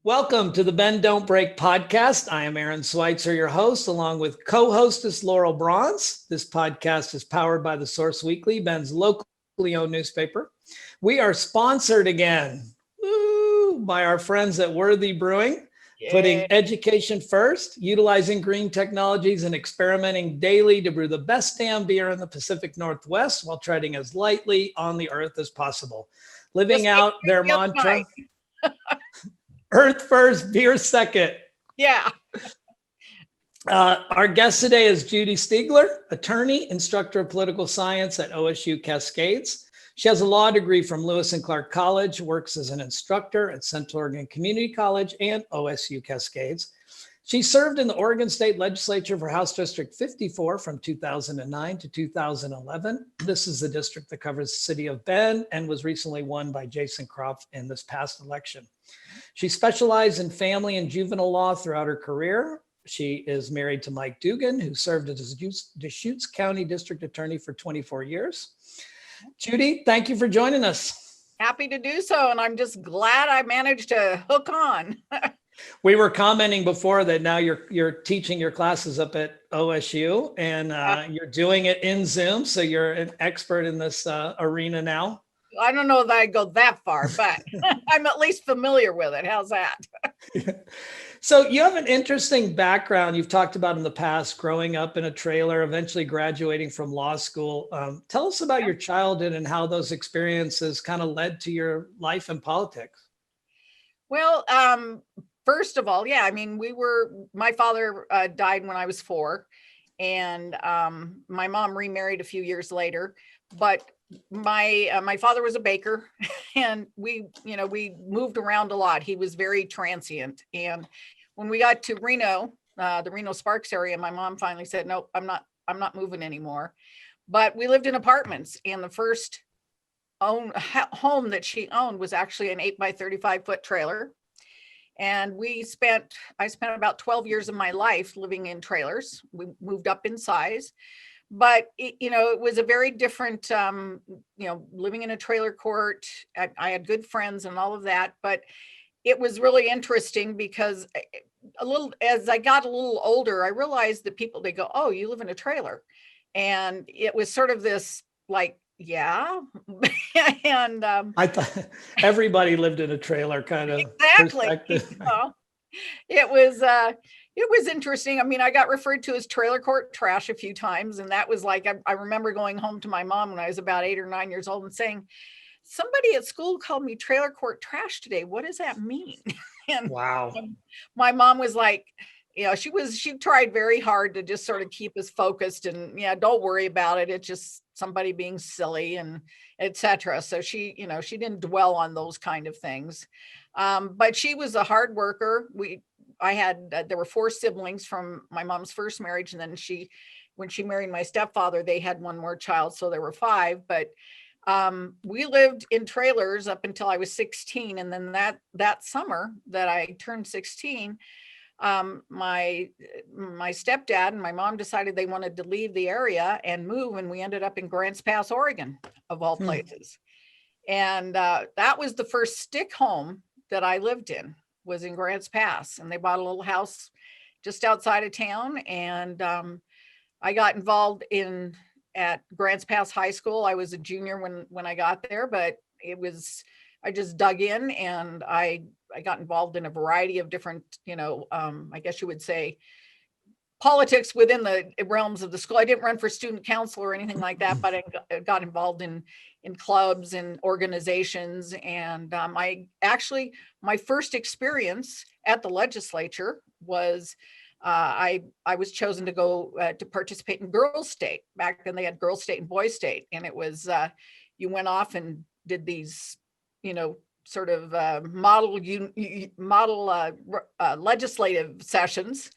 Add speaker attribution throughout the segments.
Speaker 1: Welcome to the Bend Don't Break podcast. I am Aaron Schweitzer, your host, along with co-hostess Laurel Bronze. This podcast is powered by The Source Weekly, Bend's locally owned newspaper. We are sponsored again by our friends at Worthy Brewing, putting education first, utilizing green technologies, and experimenting daily to brew the best damn beer in the Pacific Northwest while treading as lightly on the earth as possible. Living out their mantra. Earth first, beer second.
Speaker 2: Yeah.
Speaker 1: Our guest today is Judy Stiegler, attorney, instructor of political science at OSU Cascades. She has a law degree from Lewis and Clark College, works as an instructor at Central Oregon Community College and OSU Cascades. She served in the Oregon State Legislature for House District 54 from 2009 to 2011. This is the district that covers the city of Bend and was recently won by Jason Kropf in this past election. She specialized in family and juvenile law throughout her career. She is married to Mike Dugan, who served as Deschutes County District Attorney for 24 years. Judy, thank you for joining us.
Speaker 2: Happy to do so. And I'm just glad I managed to hook on.
Speaker 1: We were commenting before that now you're teaching your classes up at OSU and you're doing it in Zoom. So you're an expert in this arena now.
Speaker 2: I don't know that I go that far, but I'm at least familiar with it. How's that?
Speaker 1: So you have an interesting background you've talked about in the past, growing up in a trailer, eventually graduating from law school. Tell us about your childhood and how those experiences kind of led to your life in politics.
Speaker 2: Well, first of all, my father died when I was 4, and my mom remarried a few years later, but my father was a baker, and we moved around a lot. He was very transient. And when we got to Reno, the Reno Sparks area, my mom finally said, "Nope, I'm not moving anymore." But we lived in apartments, and the first home that she owned was actually an 8 by 35 foot trailer. And I spent about 12 years of my life living in trailers. We moved up in size, but it was a very different, living in a trailer court. I had good friends and all of that, but it was really interesting because as I got a little older, I realized that they go, "Oh, you live in a trailer." And it was sort of this like, yeah. And
Speaker 1: I thought everybody lived in a trailer kind of
Speaker 2: exactly.
Speaker 1: perspective.
Speaker 2: It was interesting. I mean, I got referred to as trailer court trash a few times. And that was like, I remember going home to my mom when I was about 8 or 9 years old and saying, "Somebody at school called me trailer court trash today. What does that mean?" And
Speaker 1: wow.
Speaker 2: My mom was like, she tried very hard to just sort of keep us focused and don't worry about it. It's just somebody being silly and etc. So she didn't dwell on those kind of things. But she was a hard worker. There were 4 siblings from my mom's first marriage. And then when she married my stepfather, they had one more child. So there were 5, but we lived in trailers up until I was 16. And then that summer that I turned 16, my stepdad and my mom decided they wanted to leave the area and move, and we ended up in Grants Pass, Oregon, of all places. And that was the first stick home that I lived in, was in Grants Pass, and they bought a little house just outside of town. And I got involved at Grants Pass High School. I was a junior when I got there, but I just dug in, and I got involved in a variety of different, I guess you would say, politics within the realms of the school. I didn't run for student council or anything like that, but I got involved in clubs and organizations. And my first experience at the legislature was I was chosen to go to participate in Girls State. Back then they had Girls State and Boys State, and it was you went off and did these sort of model legislative sessions.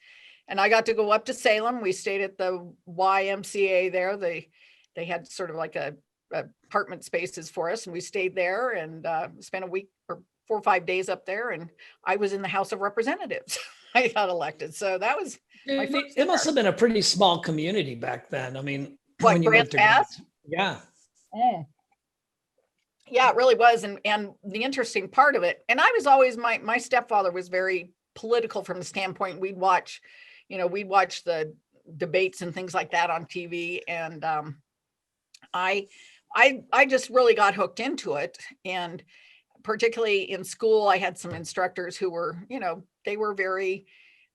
Speaker 2: And I got to go up to Salem. We stayed at the YMCA there. They had sort of like a apartment spaces for us, and we stayed there and spent a week or 4 or 5 days up there. And I was in the House of Representatives. I got elected. So that was my first.
Speaker 1: It must have been a pretty small community back then. I mean,
Speaker 2: when you Grants Pass?
Speaker 1: Yeah.
Speaker 2: Yeah, it really was. And the interesting part of it, and I was always, my stepfather was very political from the standpoint, we'd watch the debates and things like that on TV. And I just really got hooked into it. And particularly in school, I had some instructors who were, they were very,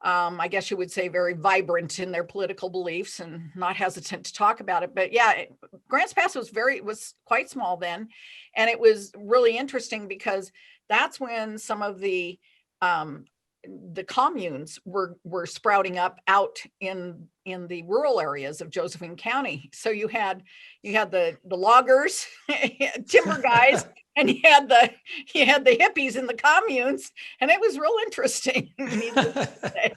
Speaker 2: I guess you would say, very vibrant in their political beliefs and not hesitant to talk about it. But yeah, Grants Pass was quite small then. And it was really interesting because that's when some of the communes were sprouting up out in the rural areas of Josephine County. So you had the loggers, timber guys, and you had the hippies in the communes, and it was real interesting. Needless to say.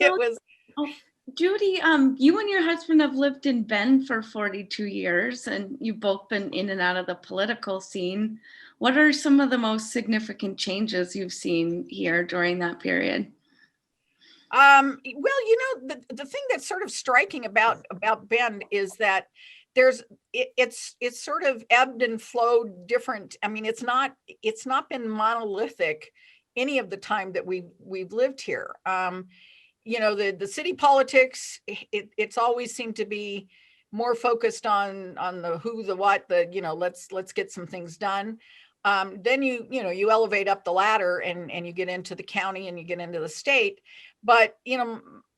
Speaker 2: It was.
Speaker 3: Oh, Judy, you and your husband have lived in Bend for 42 years, and you've both been in and out of the political scene. What are some of the most significant changes you've seen here during that period?
Speaker 2: Well, the thing that's sort of striking about Bend is that it's sort of ebbed and flowed different. I mean, it's not been monolithic any of the time that we've lived here. The city politics, it's always seemed to be more focused on the who, the what, let's get some things done. Then you elevate up the ladder and you get into the county and you get into the state. But,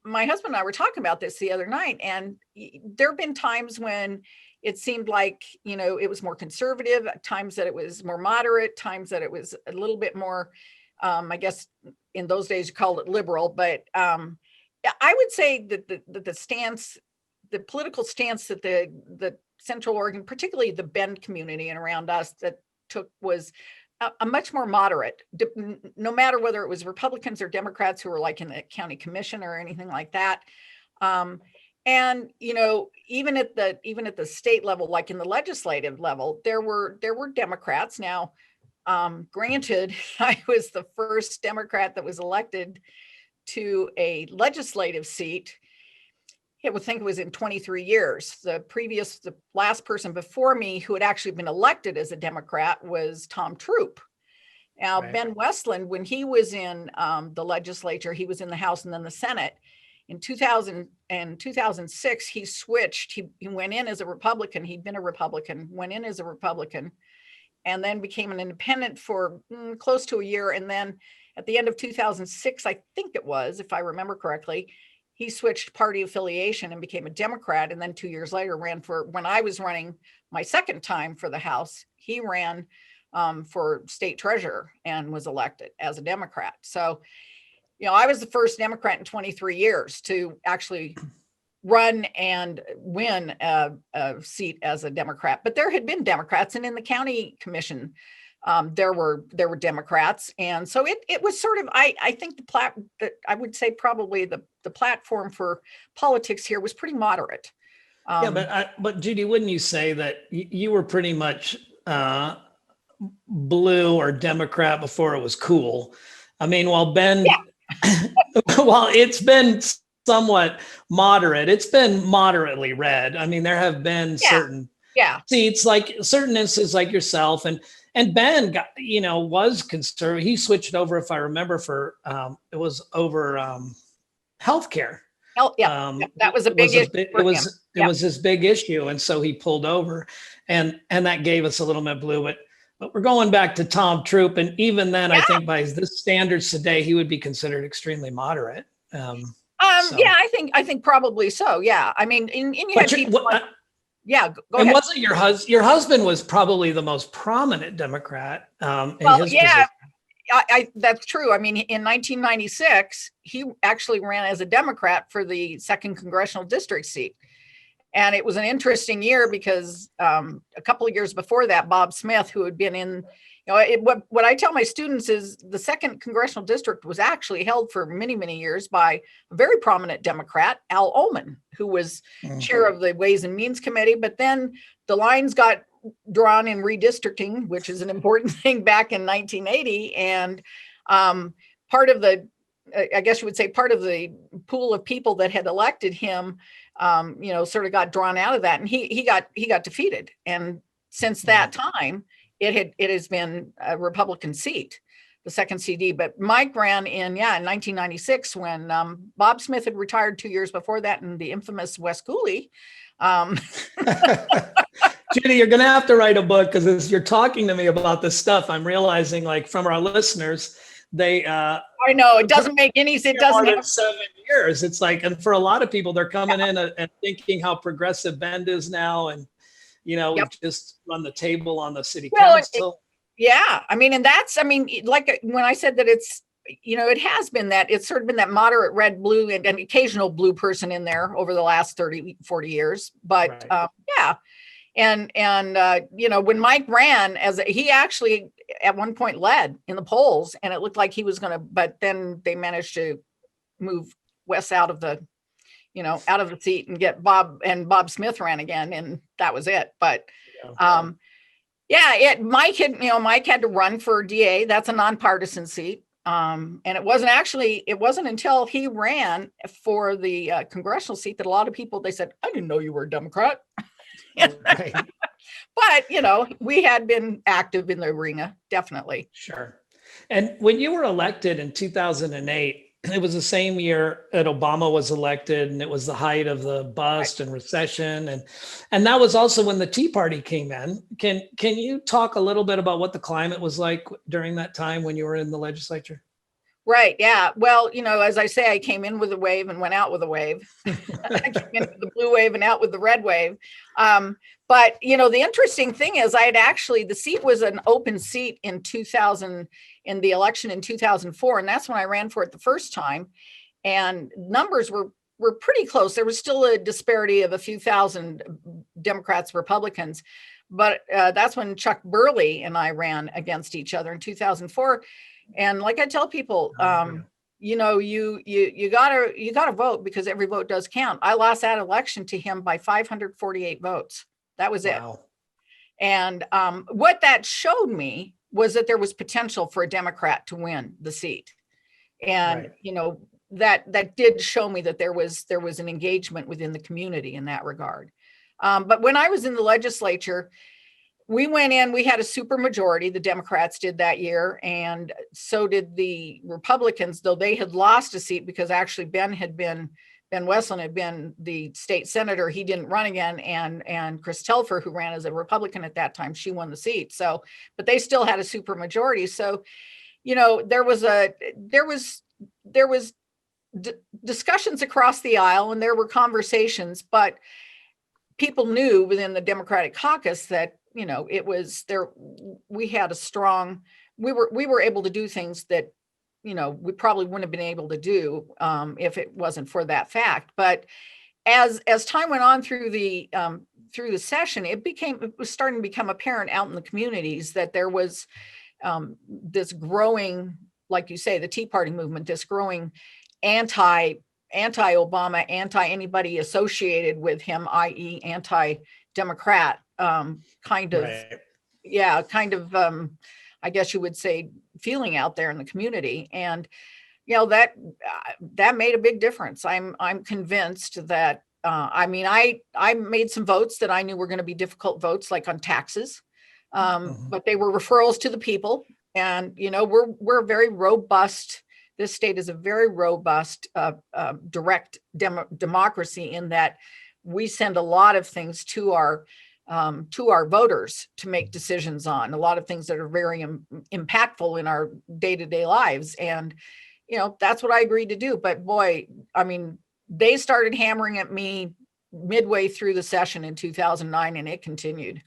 Speaker 2: my husband and I were talking about this the other night, and there have been times when it seemed like, it was more conservative, times that it was more moderate, times that it was a little bit more, I guess in those days you called it liberal. But I would say that the political stance that the Central Oregon, particularly the Bend community and around us, that took was a much more moderate, no matter whether it was Republicans or Democrats who were like in the county commission or anything like that. And even at the state level, like in the legislative level, there were Democrats. Now, granted, I was the first Democrat that was elected to a legislative seat. I would think it was in 23 years. The last person before me who had actually been elected as a Democrat was Tom Troop. Now, right. Ben Westland, when he was in the legislature, he was in the House and then the Senate. In 2000 and 2006, he switched. He went in as a Republican. He'd been a Republican, went in as a Republican, and then became an independent for close to a year. And then at the end of 2006, I think it was, if I remember correctly, he switched party affiliation and became a Democrat. And then 2 years later when I was running my second time for the House, he ran for state treasurer and was elected as a Democrat. So, I was the first Democrat in 23 years to actually run and win a seat as a Democrat. But there had been Democrats, and in the county commission, there were Democrats. And so it was sort of, I think I would say probably the platform for politics here was pretty moderate.
Speaker 1: But Judy, wouldn't you say that you were pretty much blue or Democrat before it was cool? I mean, while it's been somewhat moderate, it's been moderately red. I mean, there have been certain seats, like certain instances like yourself, and Ben got, was conservative. He switched over, if I remember, for it was over healthcare.
Speaker 2: That was a big issue. It
Speaker 1: was this big issue, and so he pulled over, and that gave us a little bit blue. But we're going back to Tom Troop, and even then, I think by this standards today, he would be considered extremely moderate.
Speaker 2: Yeah, I think probably so. Yeah, I mean, go ahead.
Speaker 1: And wasn't your husband was probably the most prominent Democrat in his position?
Speaker 2: That's true. I mean, in 1996, he actually ran as a Democrat for the 2nd Congressional District seat. And it was an interesting year because a couple of years before that, Bob Smith, who had been in, what I tell my students is the 2nd Congressional District was actually held for many, many years by a very prominent Democrat, Al Ullman, who was chair of the Ways and Means Committee. But then the lines got drawn in redistricting, which is an important thing back in 1980. And part of the pool of people that had elected him, sort of got drawn out of that, and he got defeated. And since that time, it has been a Republican seat, the second CD. But Mike ran in 1996 when Bob Smith had retired 2 years before that, and the infamous Wes Cooley.
Speaker 1: Judy, you're going to have to write a book, because as you're talking to me about this stuff, I'm realizing, like, from our listeners, they
Speaker 2: I know it doesn't make any sense. It doesn't
Speaker 1: more
Speaker 2: have
Speaker 1: than 7 years. It's like, and for a lot of people, they're coming in and thinking how progressive Bend is now, and we've just run the table on the city council.
Speaker 2: I mean, and that's, I mean, like when I said that it's, it has been that, it's sort of been that moderate red, blue, and an occasional blue person in there over the last 30, 40 years. But
Speaker 1: Right.
Speaker 2: And when Mike ran, he actually at one point led in the polls, and it looked like he was going to, but then they managed to move Wes out of the seat and get Bob Smith ran again. And that was it. But Mike had to run for DA. That's a nonpartisan seat. And it wasn't until he ran for the congressional seat that a lot of people, they said, I didn't know you were a Democrat.
Speaker 1: Right.
Speaker 2: But, we had been active in the arena, definitely.
Speaker 1: Sure. And when you were elected in 2008, it was the same year that Obama was elected, and it was the height of the bust and recession. And that was also when the Tea Party came in. Can you talk a little bit about what the climate was like during that time when you were in the legislature?
Speaker 2: Right. Yeah. Well, as I say, I came in with a wave and went out with a wave. I came in with the blue wave and out with the red wave. But, the interesting thing is the seat was an open seat in 2000, in the election in 2004. And that's when I ran for it the first time. And numbers were pretty close. There was still a disparity of a few thousand Democrats, Republicans. But that's when Chuck Burley and I ran against each other in 2004. And like I tell people, you gotta vote, because every vote does count. I lost that election to him by 548 votes. That was it.
Speaker 1: Wow.
Speaker 2: And what that showed me was that there was potential for a Democrat to win the seat. And, that did show me that there was an engagement within the community in that regard. But when I was in the legislature, we went in, we had a super majority. The Democrats did that year, and so did the Republicans, though they had lost a seat because actually Ben Westland had been the state senator. He didn't run again. And Chris Telfer, who ran as a Republican at that time, she won the seat. So, but they still had a super majority. So, there was discussions across the aisle, and there were conversations, but people knew within the Democratic caucus that, it was there. We had a strong, we were able to do things that, we probably wouldn't have been able to do if it wasn't for that fact. But as time went on through the session, it was starting to become apparent out in the communities that there was this growing, like you say, the Tea Party movement, this growing anti-Obama, anti-anybody associated with him, i.e. anti-Democrat kind of, I guess you would say, feeling out there in the community. And, that made a big difference. I'm convinced that, I made some votes that I knew were going to be difficult votes, like on taxes, but they were referrals to the people. And, we're a very robust, this state is a very robust, direct democracy, in that we send a lot of things to our voters to make decisions on, a lot of things that are very impactful in our day-to-day lives. And, that's what I agreed to do. But boy, they started hammering at me midway through the session in 2009, and it continued.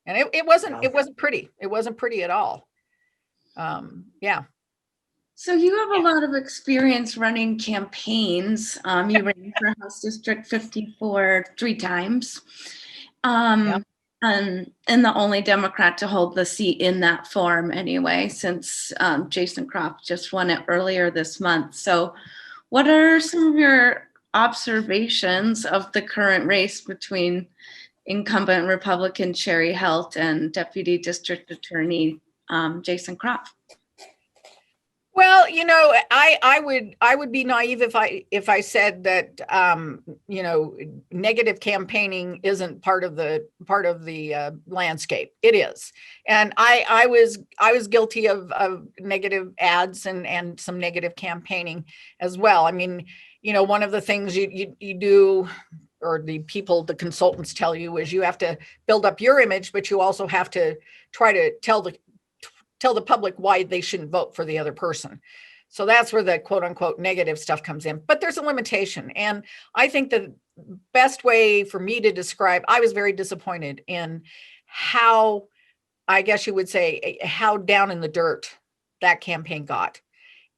Speaker 2: And it wasn't pretty. It wasn't pretty at all.
Speaker 3: So you have a lot of experience running campaigns. You ran for House District 54 3 times. And the only Democrat to hold the seat in that form anyway, since Jason Kropf just won it earlier this month. So what are some of your observations of the current race between incumbent Republican Sherry Helt and Deputy District Attorney Jason Kropf?
Speaker 2: Well, I would be naive if I said that negative campaigning isn't part of the landscape. It is, and I was guilty of negative ads and some negative campaigning as well. I mean, one of the things you do, or the consultants tell you, is you have to build up your image, but you also have to try to tell the public why they shouldn't vote for the other person. So that's where the quote unquote negative stuff comes in. But there's a limitation. And I think the best way for me to describe, I was very disappointed in how, I guess you would say, how down in the dirt that campaign got.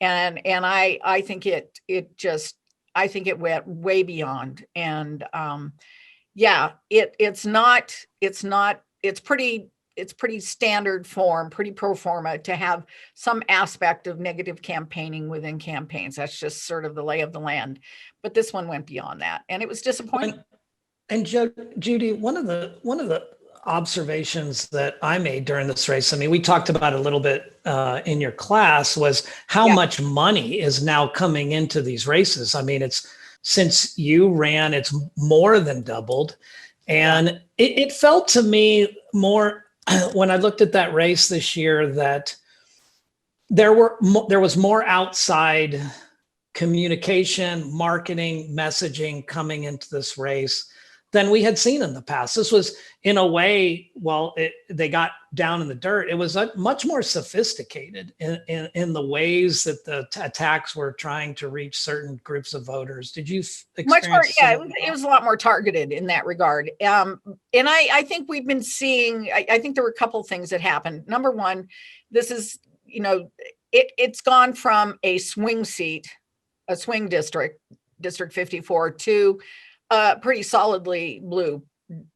Speaker 2: And I think it went way beyond. And it's pretty standard form, pretty pro forma to have some aspect of negative campaigning within campaigns. That's just sort of the lay of the land. But this one went beyond that, and it was disappointing.
Speaker 1: And Judy, one of the observations that I made during this race, I mean, we talked about it a little bit in your class, was how much money is now coming into these races. I mean, since you ran, it's more than doubled. And it felt to me more, when I looked at that race this year, that there was more outside communication, marketing, messaging coming into this race than we had seen in the past. This was, in a way, they got down in the dirt. It was much more sophisticated in the ways that the attacks were trying to reach certain groups of voters. Did you experience
Speaker 2: much more? Yeah, it was a lot more targeted in that regard. And I think we've been seeing, I think there were a couple of things that happened. Number one, this is, it's gone from a swing district, District 54, to pretty solidly blue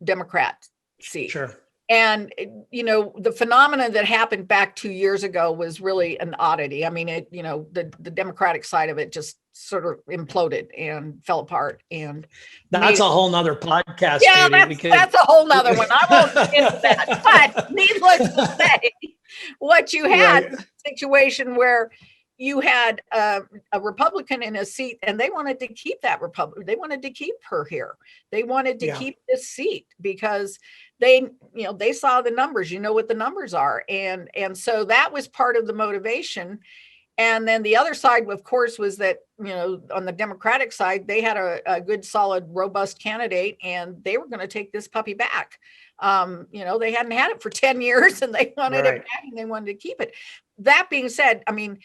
Speaker 2: Democrat seat.
Speaker 1: Sure.
Speaker 2: And, the phenomena that happened back 2 years ago was really an oddity. I mean, the Democratic side of it just sort of imploded and fell apart. And
Speaker 1: that's a whole nother podcast.
Speaker 2: Yeah,
Speaker 1: Judy,
Speaker 2: that's a whole nother one. I won't get into that. But needless to say, what you had, a situation where you had a Republican in a seat, and they wanted to keep that Republican. They wanted to keep her here. They wanted to keep this seat because they saw the numbers. You know what the numbers are, and so that was part of the motivation. And then the other side, of course, was that on the Democratic side, they had a good, solid, robust candidate, and they were going to take this puppy back. They hadn't had it for 10 years, and they wanted it back, and they wanted to keep it. That being said, I mean,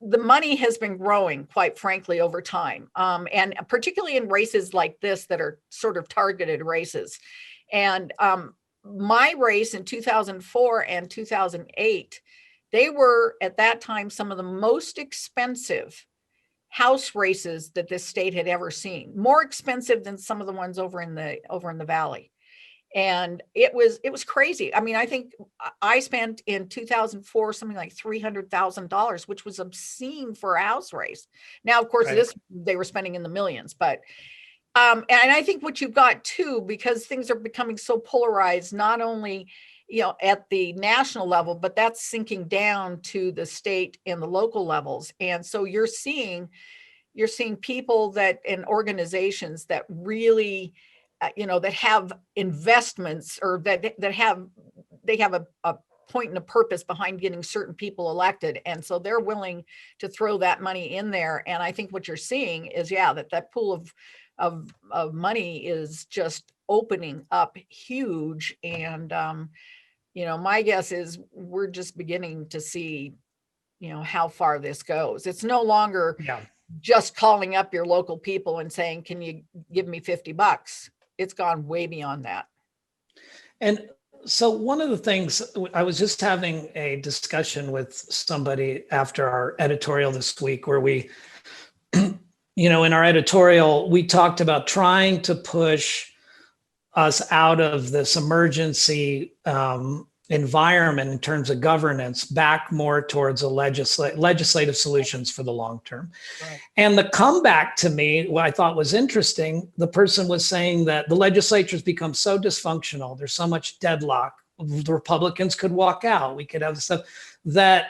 Speaker 2: the money has been growing, quite frankly, over time. And particularly in races like this that are sort of targeted races. And my race in 2004 and 2008, they were at that time some of the most expensive House races that this state had ever seen, more expensive than some of the ones over in the Valley. And it was crazy. I mean, I think I spent in 2004 something like $300,000, which was obscene for a House race. Now, of course, they were spending in the millions, but and I think what you've got too, because things are becoming so polarized, not only at the national level, but that's sinking down to the state and the local levels. And so you're seeing people and organizations that really that have investments, or that have a point and a purpose behind getting certain people elected. And so they're willing to throw that money in there. And I think what you're seeing is, that pool of money is just opening up huge. And, my guess is we're just beginning to see, how far this goes. It's no longer just calling up your local people and saying, can you give me $50? It's gone way beyond that.
Speaker 1: And so one of the things, I was just having a discussion with somebody after our editorial this week, where we, in our editorial, we talked about trying to push us out of this emergency environment in terms of governance back more towards a legislative solutions for the long term.
Speaker 2: Right.
Speaker 1: And the comeback to me, what I thought was interesting, the person was saying that the legislature's become so dysfunctional, there's so much deadlock, the Republicans could walk out, we could have stuff that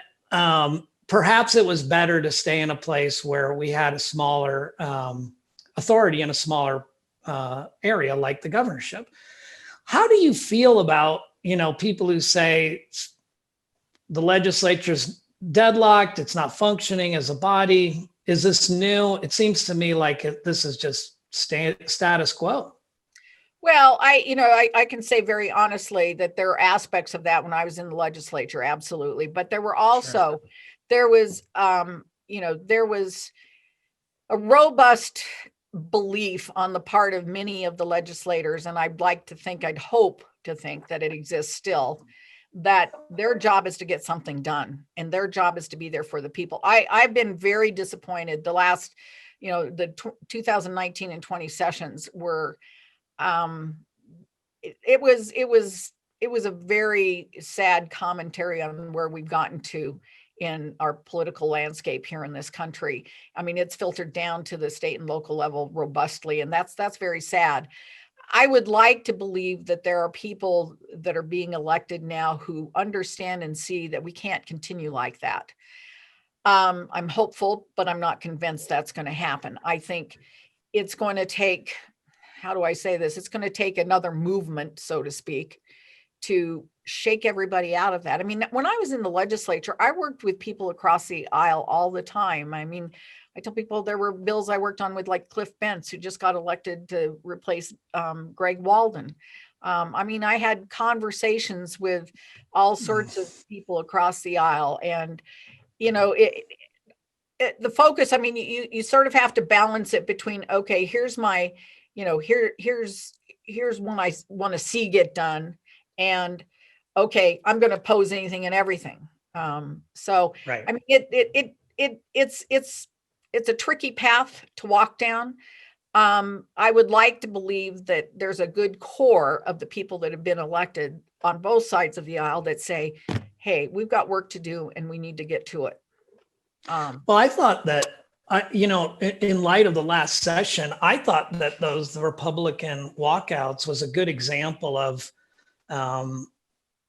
Speaker 1: perhaps it was better to stay in a place where we had a smaller authority in a smaller area like the governorship. How do you feel about, people who say the legislature's deadlocked, it's not functioning as a body? Is this new? It seems to me like this is just status quo.
Speaker 2: Well, I can say very honestly that there are aspects of that when I was in the legislature, absolutely. But there were also, there was a robust belief on the part of many of the legislators, and I'd hope to think that it exists still, that their job is to get something done and their job is to be there for the people. I've been very disappointed. The last, the 2019 and 20 sessions were, it was a very sad commentary on where we've gotten to in our political landscape here in this country. I mean, it's filtered down to the state and local level robustly, and that's very sad. I would like to believe that there are people that are being elected now who understand and see that we can't continue like that. I'm hopeful, but I'm not convinced that's going to happen. I think it's going to take, how do I say this? It's going to take another movement, so to speak, to shake everybody out of that. I mean, when I was in the legislature, I worked with people across the aisle all the time. I mean, I tell people there were bills I worked on with like Cliff Bentz, who just got elected to replace Greg Walden. I mean, I had conversations with all sorts of people across the aisle, and, the focus, I mean, you sort of have to balance it between, okay, here's my, here's what I want to see get done. And okay, I'm going to oppose anything and everything. So,
Speaker 1: right.
Speaker 2: I mean, it's a tricky path to walk down. I would like to believe that there's a good core of the people that have been elected on both sides of the aisle that say, hey, we've got work to do and we need to get to it.
Speaker 1: Well, I thought that, in light of the last session, I thought that the Republican walkouts was a good example of,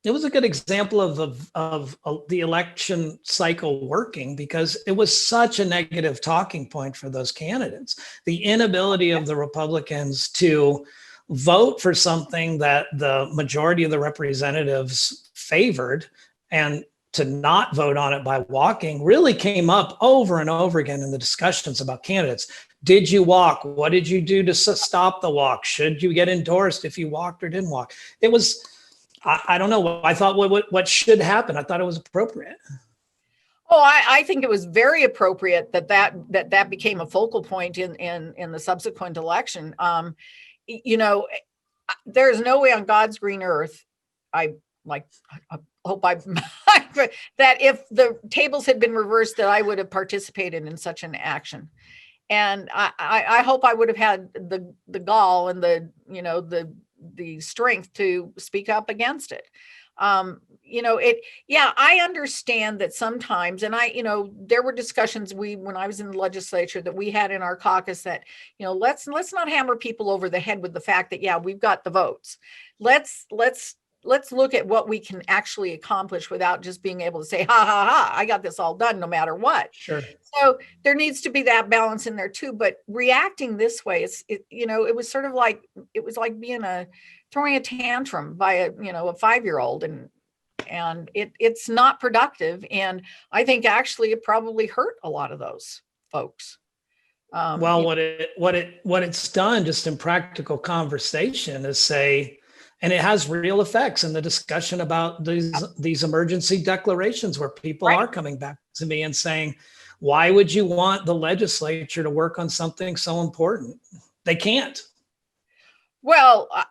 Speaker 1: it was a good example of the election cycle working, because it was such a negative talking point for those candidates. The inability of the Republicans to vote for something that the majority of the representatives favored and to not vote on it by walking really came up over and over again in the discussions about candidates. Did you walk? What did you do to stop the walk? Should you get endorsed if you walked or didn't walk? It was, I don't know. I thought what should happen. I thought it was appropriate.
Speaker 2: Oh, I think it was very appropriate that became a focal point in the subsequent election. There's no way on God's green earth, I hope that if the tables had been reversed, that I would have participated in such an action. And I hope I would have had the gall and the strength to speak up against it. I understand that sometimes, and there were discussions when I was in the legislature that we had in our caucus that, let's not hammer people over the head with the fact that, yeah, we've got the votes. Let's look at what we can actually accomplish without just being able to say, ha, ha, ha, I got this all done no matter what.
Speaker 1: Sure.
Speaker 2: So there needs to be that balance in there too. But reacting this way, it was sort of like, it was like throwing a tantrum by a 5-year-old, and it's not productive. And I think actually it probably hurt a lot of those folks.
Speaker 1: Well, what it's done just in practical conversation is say, and it has real effects in the discussion about these emergency declarations, where people are coming back to me and saying, why would you want the legislature to work on something so important? They can't.
Speaker 2: Well, I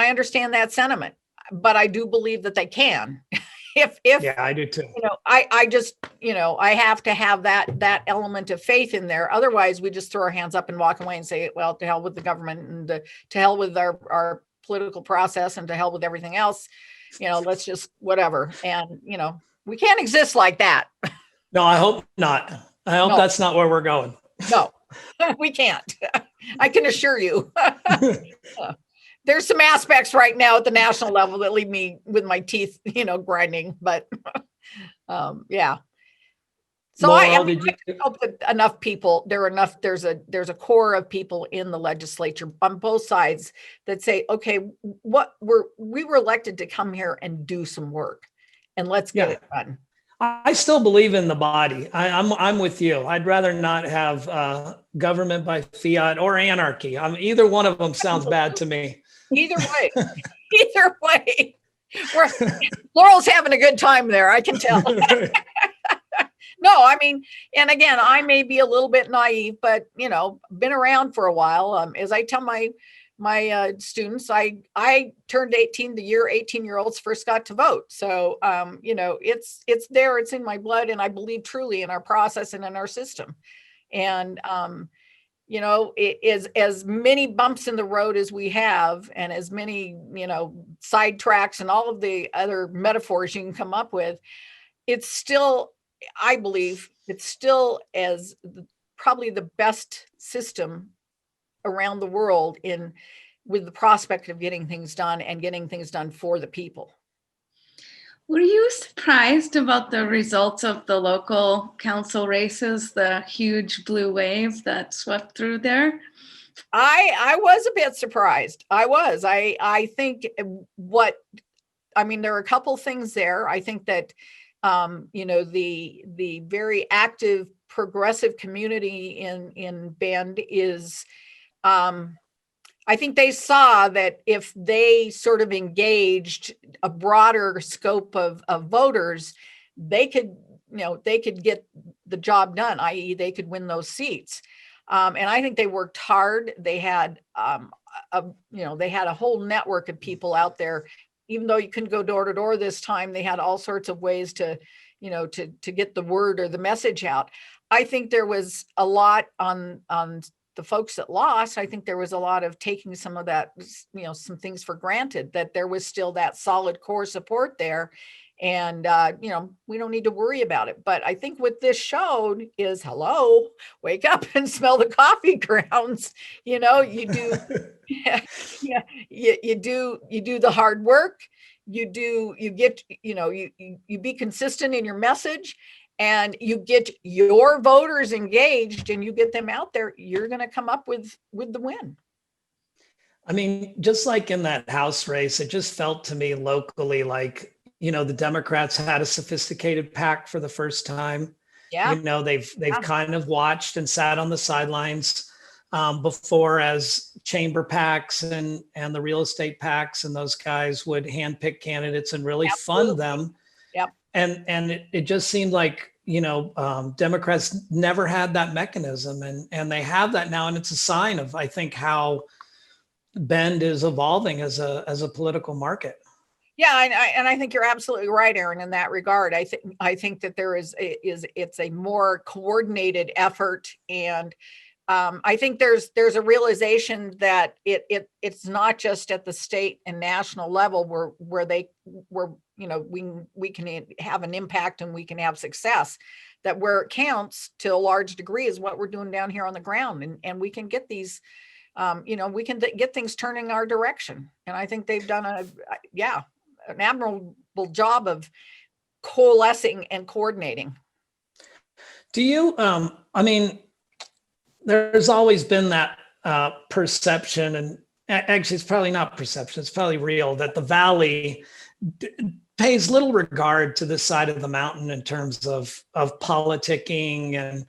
Speaker 2: understand that sentiment, but I do believe that they can. Yeah,
Speaker 1: I do too.
Speaker 2: I just, I have to have that element of faith in there. Otherwise, we just throw our hands up and walk away and say, well, to hell with the government, and to hell with our political process, and to hell with everything else. Let's just whatever. And, we can't exist like that.
Speaker 1: No, I hope not. I hope that's not where we're going.
Speaker 2: No, we can't. I can assure you. There's some aspects right now at the national level that leave me with my teeth, grinding, but Yeah. So
Speaker 1: Laurel,
Speaker 2: I mean,
Speaker 1: did you?
Speaker 2: hope that enough people, there's a core of people in the legislature on both sides that say, okay, we were elected to come here and do some work, and let's get
Speaker 1: Yeah.
Speaker 2: it done.
Speaker 1: I still believe in the body. I'm with you. I'd rather not have government by fiat or anarchy. Either one of them sounds bad to me.
Speaker 2: Either way, either way, Laurel's having a good time there. I can tell. No, I mean, and again, I may be a little bit naive, but been around for a while. As I tell my students, I turned 18 the year 18-year-olds first got to vote. So it's there, it's in my blood, and I believe truly in our process and in our system. And it is as many bumps in the road as we have, and as many side tracks and all of the other metaphors you can come up with. It's still, I believe, it's still as probably the best system around the world with the prospect of getting things done and getting things done for the people.
Speaker 3: Were you surprised about the results of the local council races, the huge blue wave that swept through there?
Speaker 2: I was a bit surprised. I think there are a couple things there. I think that the very active progressive community in Bend is, I think they saw that if they sort of engaged a broader scope of voters, they could get the job done, i.e. they could win those seats. And I think they worked hard. They had they had a whole network of people out there. Even though you couldn't go door to door this time, they had all sorts of ways to get the word or the message out. I think there was a lot on the folks that lost. I think there was a lot of taking some of that, some things for granted, that there was still that solid core support there. And, we don't need to worry about it. But I think what this showed is, hello, wake up and smell the coffee grounds. You do, you do the hard work. You be consistent in your message, and you get your voters engaged, and you get them out there, you're going to come up with the win.
Speaker 1: I mean, just like in that House race, it just felt to me locally like, the Democrats had a sophisticated PAC for the first time.
Speaker 2: Yeah.
Speaker 1: They've kind of watched and sat on the sidelines before, as chamber PACs and the real estate PACs and those guys would handpick candidates and really fund them.
Speaker 2: Yep.
Speaker 1: And it just seemed like, Democrats never had that mechanism, and they have that now. And it's a sign of, I think, how Bend is evolving as a political market.
Speaker 2: Yeah, and I think you're absolutely right, Aaron, in that regard. I think that there it's a more coordinated effort, and I think there's a realization that it's not just at the state and national level where we can have an impact and we can have success. That where it counts to a large degree is what we're doing down here on the ground, and we can get these. We can get things turning our direction, and I think they've done an admirable job of coalescing and coordinating.
Speaker 1: Do you, there's always been that perception, and actually it's probably not perception, it's probably real, that the Valley pays little regard to this side of the mountain in terms of politicking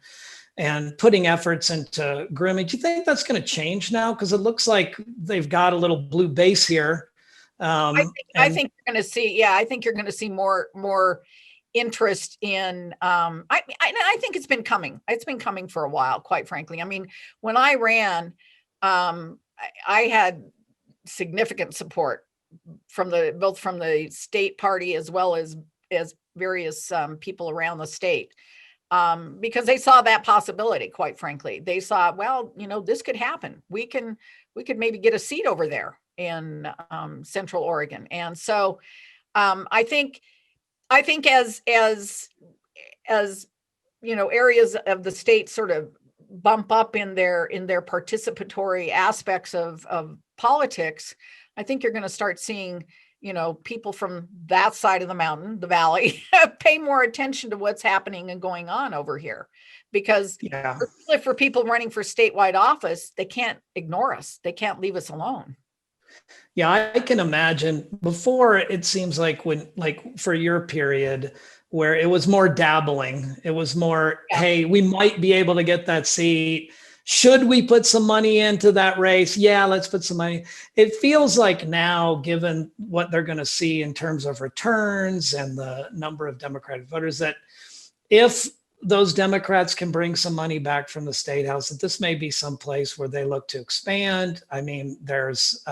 Speaker 1: and putting efforts into grooming. Do you think that's going to change now? Because it looks like they've got a little blue base here.
Speaker 2: I think you're going to see. Yeah, I think you're going to see more interest in. I think it's been coming. It's been coming for a while, quite frankly. I mean, when I ran, I had significant support from both from the state party as well as various people around the state. Because they saw that possibility, quite frankly. They saw, well, this could happen. We could maybe get a seat over there in Central Oregon. And so I think as areas of the state sort of bump up in their participatory aspects of politics, I think you're going to start seeing people from that side of the mountain, the valley, pay more attention to what's happening and going on over here. Because
Speaker 1: Yeah.
Speaker 2: for people running for statewide office, they can't ignore us. They can't leave us alone.
Speaker 1: Yeah, I can imagine. Before, it seems like for your period where it was more dabbling, it was more, hey, we might be able to get that seat. Should we put some money into that race? Yeah, let's put some money. It feels like now, given what they're going to see in terms of returns and the number of Democratic voters, that if those Democrats can bring some money back from the state house, that this may be some place where they look to expand. I mean, there's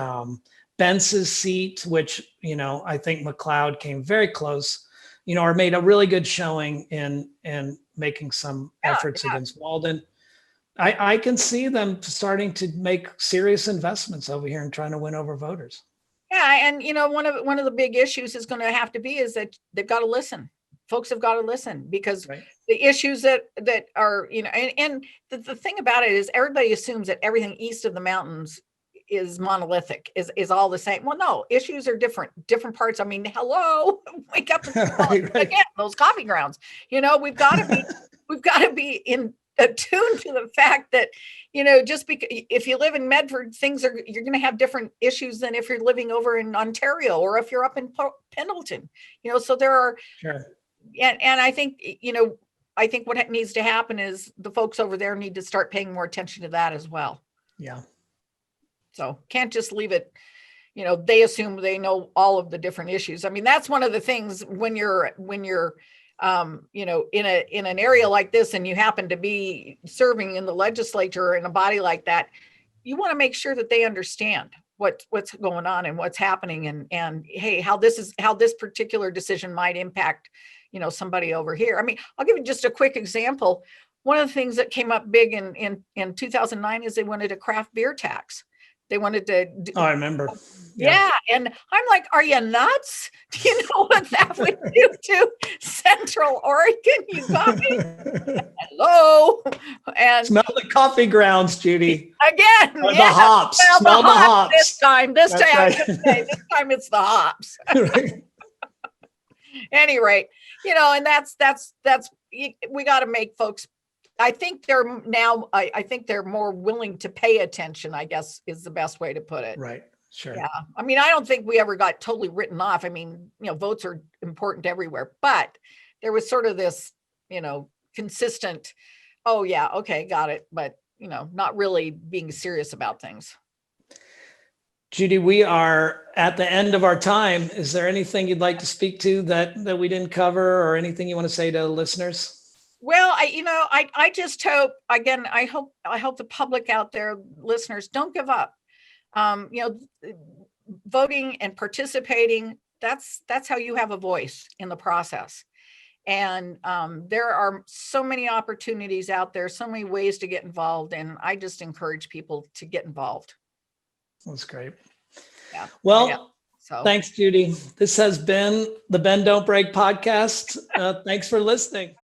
Speaker 1: Bence's seat, which, I think McLeod came very close, or made a really good showing in making some efforts against Walden. I can see them starting to make serious investments over here and trying to win over voters.
Speaker 2: Yeah, and one of the big issues is going to have to be is that they've got to listen. Folks have got to listen, because the issues that are, and the thing about it is everybody assumes that everything east of the mountains is monolithic, is all the same. Well, no, issues are different parts. I mean, hello, wake up and again, those coffee grounds. We've got to be in attuned to the fact that, just because if you live in Medford, you're going to have different issues than if you're living over in Ontario or if you're up in Pendleton. So there are. Sure. And I think, I think what needs to happen is the folks over there need to start paying more attention to that as well.
Speaker 1: Yeah.
Speaker 2: So can't just leave it, they assume they know all of the different issues. I mean, that's one of the things when you're in an area like this and you happen to be serving in the legislature in a body like that, you want to make sure that they understand what's going on and what's happening and hey, how this particular decision might impact somebody over here. I mean, I'll give you just a quick example. One of the things that came up big in 2009 is they wanted a craft beer tax. They wanted to.
Speaker 1: Oh, I remember.
Speaker 2: Yeah. And I'm like, are you nuts? Do you know what that would do to Central Oregon? You got me? Hello. And
Speaker 1: smell the coffee grounds, Judy.
Speaker 2: Again.
Speaker 1: The hops. Smell the hops.
Speaker 2: This time
Speaker 1: right.
Speaker 2: This time it's the hops.
Speaker 1: Right.
Speaker 2: Any rate, and that's we got to make folks. I think they're more willing to pay attention, I guess, is the best way to put it.
Speaker 1: Right. Sure.
Speaker 2: Yeah. I mean, I don't think we ever got totally written off. I mean, votes are important everywhere, but there was sort of this, consistent, oh yeah, okay, got it. But, not really being serious about things.
Speaker 1: Judy, we are at the end of our time. Is there anything you'd like to speak to that we didn't cover, or anything you want to say to listeners?
Speaker 2: Well, I just hope, again, I hope the public out there, listeners, don't give up. Voting and participating, that's how you have a voice in the process. And there are so many opportunities out there, so many ways to get involved. And I just encourage people to get involved.
Speaker 1: That's great.
Speaker 2: Yeah.
Speaker 1: Well,
Speaker 2: yeah. So
Speaker 1: thanks, Judy. This has been the Bend Don't Break podcast. Thanks for listening.